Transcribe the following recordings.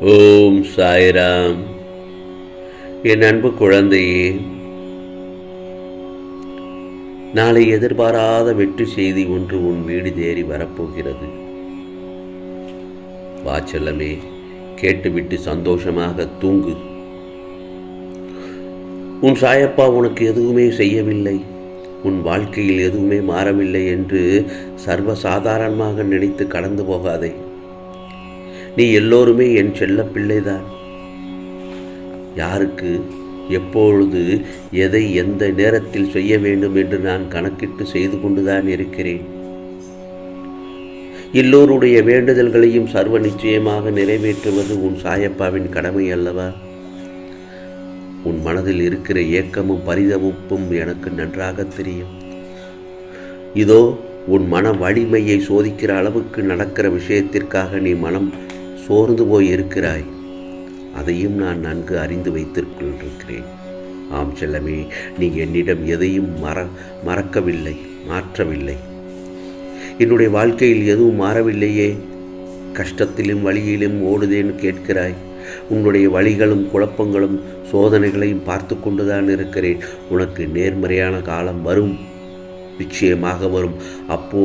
ஓம் சாய்ராம். என் அன்பு குழந்தையே, நாளை எதிர்பாராத வெற்றி செய்தி ஒன்று உன் வீடு தேறி வரப்போகிறது. வா செல்லமே, கேட்டுவிட்டு சந்தோஷமாக தூங்கு. உன் சாயப்பா உனக்கு எதுவுமே செய்யவில்லை, உன் வாழ்க்கையில் எதுவுமே மாறவில்லை என்று சர்வசாதாரணமாக நினைத்து கடந்து போகாதே. நீ எல்லோருமே என் செல்ல பிள்ளைதான். யாருக்கு எப்பொழுது எதை எந்த நேரத்தில் செய்ய வேண்டும் என்று நான் கணக்கிட்டு செய்து கொண்டுதான் இருக்கிறேன். எல்லோருடைய வேண்டுதல்களையும் சர்வ நிச்சயமாக நிறைவேற்றுவது உன் சாயப்பாவின் கடமை அல்லவா? உன் மனதில் இருக்கிற ஏக்கமும் பரிதவிப்பும் எனக்கு நன்றாக தெரியும். இதோ உன் மன வலிமையை சோதிக்கிற அளவுக்கு நடக்கிற விஷயத்திற்காக நீ மனம் சோர்ந்து போய் இருக்கிறாய். அதையும் நான் நன்கு அறிந்து வைத்திருக்கிறேன். ஆம் செல்லமே, நீ என்னிடம் எதையும் மறக்கவில்லை, மாற்றவில்லை. என்னுடைய வாழ்க்கையில் எதுவும் மாறவில்லையே, கஷ்டத்திலும் வழியிலும் ஓடுதேன்னு கேட்கிறாய். உன்னுடைய வழிகளும் குழப்பங்களும் சோதனைகளையும் பார்த்து கொண்டுதான் இருக்கிறேன். உனக்கு நேர்மறையான காலம் வரும், நிச்சயமாக வரும். அப்போ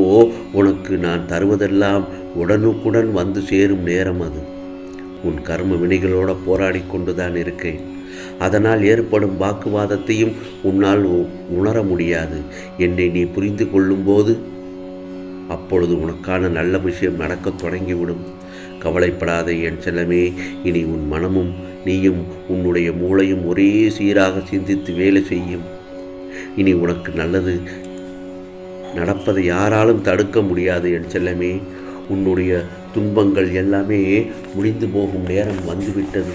உனக்கு நான் தருவதெல்லாம் உடனுக்குடன் வந்து சேரும் நேரம் அது. உன் கர்ம வினைகளோடு போராடி கொண்டுதான் இருக்கேன். அதனால் ஏற்படும் வாக்குவாதத்தையும் உன்னால் உணர முடியாது. என்னை நீ புரிந்து கொள்ளும்போது அப்பொழுது உனக்கான நல்ல விஷயம் நடக்கத் தொடங்கிவிடும். கவலைப்படாதே என் செல்லமே. இனி உன் மனமும் நீயும் உன்னுடைய மூளையும் ஒரே சீராக சிந்தித்து வேலை செய்யும். இனி உனக்கு நல்லது நடப்பதை யாராலும் தடுக்க முடியாது என் செல்லமே. உன்னுடைய துன்பங்கள் எல்லாமே முடிந்து போகும் நேரம் வந்துவிட்டது.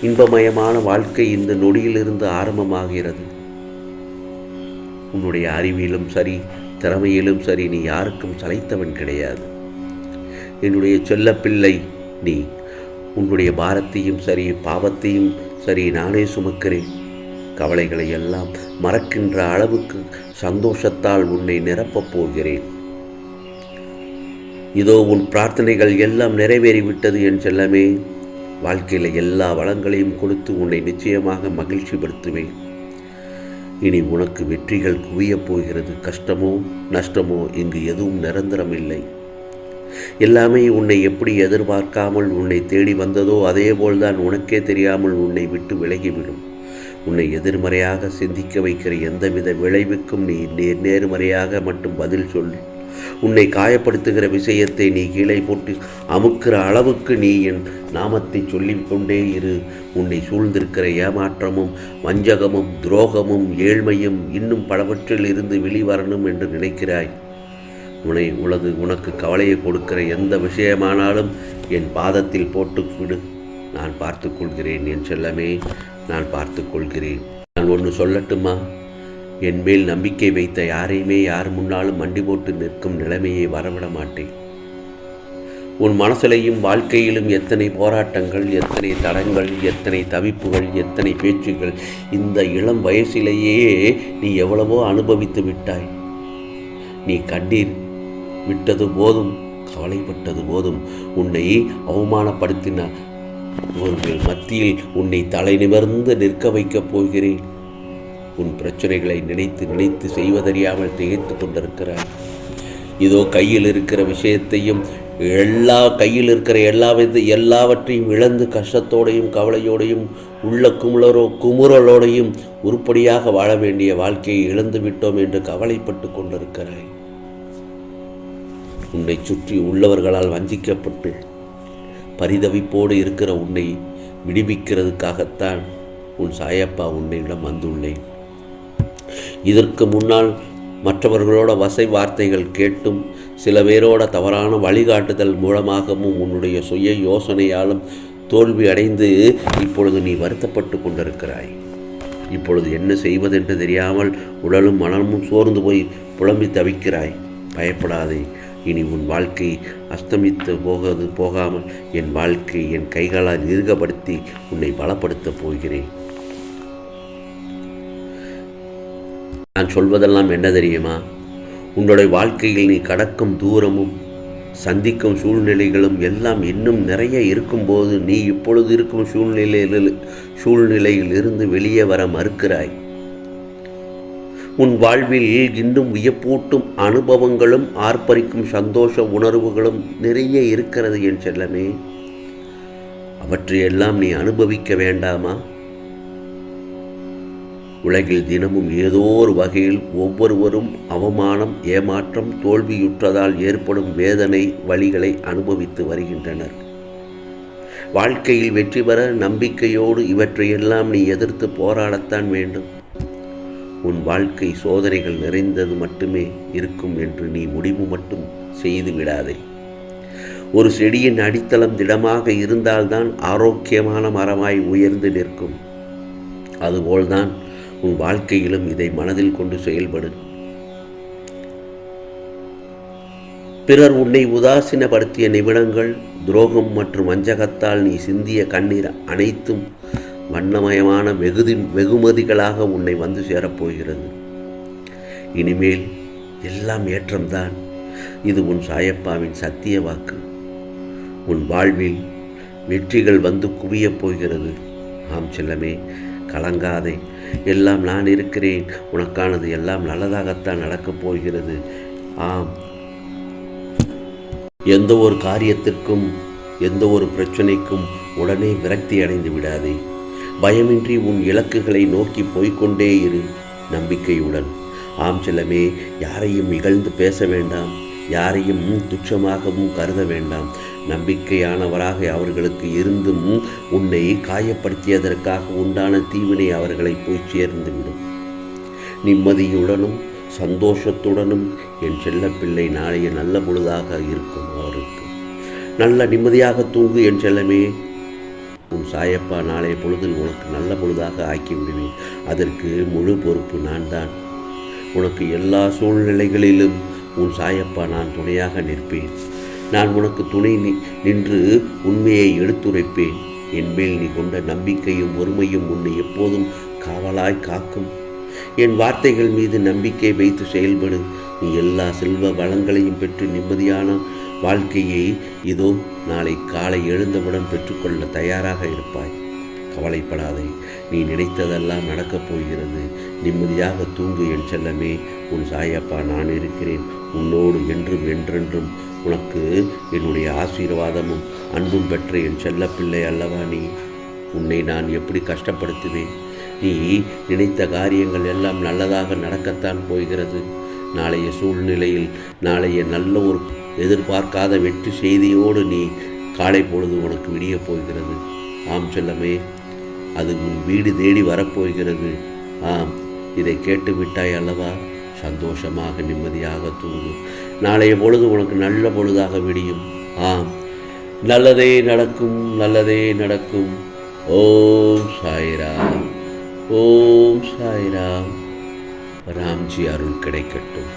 இன்பமயமான வாழ்க்கை இந்த நொடியிலிருந்து ஆரம்பமாகிறது. உன்னுடைய அறிவிலும் சரி, திறமையிலும் சரி, நீ யாருக்கும் சளைத்தவன் கிடையாது. என்னுடைய செல்ல பிள்ளை நீ. உன்னுடைய பாரத்தையும் சரி, பாவத்தையும் சரி நானே சுமக்கிறேன். கவலைகளை எல்லாம் மறக்கின்ற அளவுக்கு சந்தோஷத்தால் உன்னை நிரப்பப் போகிறேன். இதோ உன் பிரார்த்தனைகள் எல்லாம் நிறைவேறிவிட்டது என் செல்லமே. வாழ்க்கையில் எல்லா வளங்களையும் கொடுத்து உன்னை நிச்சயமாக மகிழ்ச்சிப்படுத்துவேன். இனி உனக்கு வெற்றிகள் குவியப் போகிறது. கஷ்டமோ நஷ்டமோ இங்கு எதுவும் நிரந்தரமில்லை. எல்லாமே உன்னை எப்படி எதிர்பார்க்காமல் உன்னை தேடி வந்ததோ அதேபோல்தான் உனக்கே தெரியாமல் உன்னை விட்டு விலகிவிடும். உன்னை எதிர்மறையாக சிந்திக்க வைக்கிற எந்தவித விளைவுக்கும் நீ நேர்மறையாக மட்டும் பதில் சொல். உன்னை காயப்படுத்துகிற விஷயத்தை நீ கீழே போட்டு அமுக்கிற அளவுக்கு நீ என் நாமத்தை சொல்லிக்கொண்டே இரு. உன்னை சூழ்ந்திருக்கிற ஏமாற்றமும் வஞ்சகமும் துரோகமும் ஏழ்மையும் இன்னும் பலவற்றில் இருந்து வெளிவரணும் என்று நினைக்கிறாய். உனக்கு கவலையை கொடுக்கிற எந்த விஷயமானாலும் என் பாதத்தில் போட்டு விடு. நான் பார்த்து கொள்கிறேன் என் செல்லமே, நான் பார்த்து கொள்கிறேன். நான் ஒன்று சொல்லட்டுமா? என் மேல் நம்பிக்கை வைத்த யாரையுமே யார் முன்னாலும் மண்டி போட்டு நிற்கும் நிலைமையை வரவிட மாட்டேன். உன் மனசிலையும் வாழ்க்கையிலும் எத்தனை போராட்டங்கள், எத்தனை தடங்கள், எத்தனை தவிப்புகள், எத்தனை பேச்சுகள். இந்த இளம் வயசிலேயே நீ எவ்வளவோ அனுபவித்து விட்டாய். நீ கண்ணீர் விட்டது போதும், கவலைப்பட்டது போதும். உன்னை அவமானப்படுத்தின அவர்கள் மத்தியில் உன்னை தலை நிமிர்ந்து நிற்க வைக்கப் போகிறேன். உன் பிரச்சனைகளை நினைத்து நினைத்து செய்வதறியாமல் திகைத்து கொண்டிருக்கிறாய். இதோ கையில் இருக்கிற விஷயத்தையும் கையில் இருக்கிற எல்லாவற்றையும் இழந்து கஷ்டத்தோடையும் கவலையோடையும் உள்ள குமுறலோடையும் உருப்படியாக வாழ வேண்டிய வாழ்க்கையை இழந்து விட்டோம் என்று கவலைப்பட்டு கொண்டிருக்கிறாய். உன்னை சுற்றி உள்ளவர்களால் வஞ்சிக்கப்பட்டு பரிதவிப்போடு இருக்கிற உன்னை விடுவிக்கிறதுக்காகத்தான் உன் சாயப்பா உன்னிடம் வந்துள்ளேன். இதற்கு முன்னால் மற்றவர்களோட வசை வார்த்தைகள் கேட்டும் சில பேரோட தவறான வழிகாட்டுதல் மூலமாகவும் உன்னுடைய சுய யோசனையாலும் தோல்வி அடைந்து இப்பொழுது நீ வருத்தப்பட்டு கொண்டிருக்கிறாய். இப்பொழுது என்ன செய்வதென்று தெரியாமல் உடலும் மனமும் சோர்ந்து போய் புலம்பி தவிக்கிறாய். பயப்படாதே. இனி உன் வாழ்க்கை அஸ்தமித்து போகாமல் என் வாழ்க்கை என் கைகளால் இறுகப்படுத்தி உன்னை பலப்படுத்தப் போகிறேன். நான் சொல்வதெல்லாம் என்ன தெரியுமா? உன்னுடைய வாழ்க்கையில் நீ கடக்கும் தூரமும் சந்திக்கும் சூழ்நிலைகளும் எல்லாம் இன்னும் நிறைய இருக்கும்போது நீ இப்பொழுது இருக்கும் சூழ்நிலையில் இருந்து வெளியே வர மறுக்கிறாய். உன் வாழ்வில் இன்னும் வியப்பூட்டும் அனுபவங்களும் ஆர்ப்பரிக்கும் சந்தோஷ உணர்வுகளும் நிறைய இருக்கிறது என் செல்லமே. அவற்றையெல்லாம் நீ அனுபவிக்க வேண்டாமா? உலகில் தினமும் ஏதோ ஒரு வகையில் ஒவ்வொருவரும் அவமானம், ஏமாற்றம், தோல்வியுற்றதால் ஏற்படும் வேதனை, வலிகளை அனுபவித்து வருகின்றனர். வாழ்க்கையில் வெற்றி பெற நம்பிக்கையோடு இவற்றையெல்லாம் நீ எதிர்த்து போராடத்தான் வேண்டும். உன் வாழ்க்கை சோதனைகள் நிறைந்தது மட்டுமே இருக்கும் என்று நீ முடிவு மட்டும் செய்து விடாதே. ஒரு செடியின் அடித்தளம் திடமாக இருந்தால்தான் ஆரோக்கியமான மரமாய் உயர்ந்து நிற்கும். அதுபோல்தான் உன் வாழ்க்கையிலும் இதை மனதில் கொண்டு செயல்படு. பிறர் உன்னை உதாசீனப்படுத்திய நிமிடங்கள், துரோகம் மற்றும் வஞ்சகத்தால் நீ சிந்திய கண்ணீர் அனைத்தும் வண்ணமயமான வெகுமதிகளாக உன்னை வந்து சேரப்போகிறது. இனிமேல் எல்லாம் ஏற்றம்தான். இது உன் சாயப்பாவின் சத்திய வாக்கு. உன் வாழ்வில் வெற்றிகள் வந்து குவியப் போகிறது. ஆம் செல்லமே, கலங்காதே. எல்லாம் நான் இருக்கிறேன். உனக்கானது எல்லாம் நல்லதாகத்தான் நடக்கப் போகிறது. ஆம், எந்த ஒரு காரியத்திற்கும், எந்த ஒரு பிரச்சனைக்கும் உடனே விரக்தி அடைந்து விடாதே. பயமின்றி உன் இலக்குகளை நோக்கி போய்கொண்டே இரு, நம்பிக்கையுடன். ஆம் செல்லமே, யாரையும் இகழ்ந்து பேச வேண்டாம். யாரையும் துச்சமாகவும் கருத வேண்டாம். நம்பிக்கையானவராக அவர்களுக்கு இருந்தும் உன்னை காயப்படுத்தியதற்காக உண்டான தீவினை அவர்களை போய் சேர்ந்துவிடும். நிம்மதியுடனும் சந்தோஷத்துடனும் என் செல்லப்பிள்ளை நாளைய நல்ல பொழுதாக இருக்கும். அவருக்கு நல்ல நிம்மதியாக தூங்கு என் செல்லமே. உன் சாயப்பா நாளைய பொழுதில் உனக்கு நல்ல பொழுதாக ஆக்கி விடுவேன். அதற்கு முழு பொறுப்பு நான் தான். உனக்கு எல்லா சூழ்நிலைகளிலும் உன் சாயப்பா நான் துணையாக நிற்பேன். நான் உனக்கு துணை நின்று உண்மையை எடுத்துரைப்பேன். என்மேல் நீ கொண்ட நம்பிக்கையும் ஒருமையும் உன்னை எப்போதும் காவலாய் காக்கும். என் வார்த்தைகள் மீது நம்பிக்கை வைத்து செயல்படு. நீ எல்லா செல்வ வளங்களையும் பெற்று நிம்மதியான வாழ்க்கையை இதோ நாளை காலை எழுந்தவுடன் பெற்றுக்கொள்ள தயாராக இருப்பாய். கவலைப்படாதே. நீ நினைத்ததெல்லாம் நடக்கப் போகிறது. நிம்மதியாக தூங்கு என் செல்லமே. உன் சாயப்பா நான் இருக்கிறேன். உன்னோடு என்றும் என்றென்றும். உனக்கு என்னுடைய ஆசீர்வாதமும் அன்பும் பெற்ற என் செல்லப்பிள்ளை அல்லவா நீ. உன்னை நான் எப்படி கஷ்டப்படுத்துவேன்? நீ நினைத்த காரியங்கள் எல்லாம் நல்லதாக நடக்கத்தான் போகிறது. நாளைய சூழ்நிலையில் நாளைய நல்ல ஒரு எதிர்பார்க்காத வெற்றி செய்தியோடு நீ காலை பொழுது உனக்கு விடியப் போகிறது. ஆம் செல்லமே, அது உன் வீடு தேடி வரப்போகிறது. ஆம், இதை கேட்டு விட்டாய் அல்லவா? சந்தோஷமாக நிம்மதியாக தூங்கு. நாளைய பொழுது உனக்கு நல்ல பொழுதாக விடியும். ஆம், நல்லதே நடக்கும், நல்லதே நடக்கும். ஓம் சாய்ராம், ஓம் சாய்ராம். ராம்ஜி அருள் கிடைக்கட்டும்.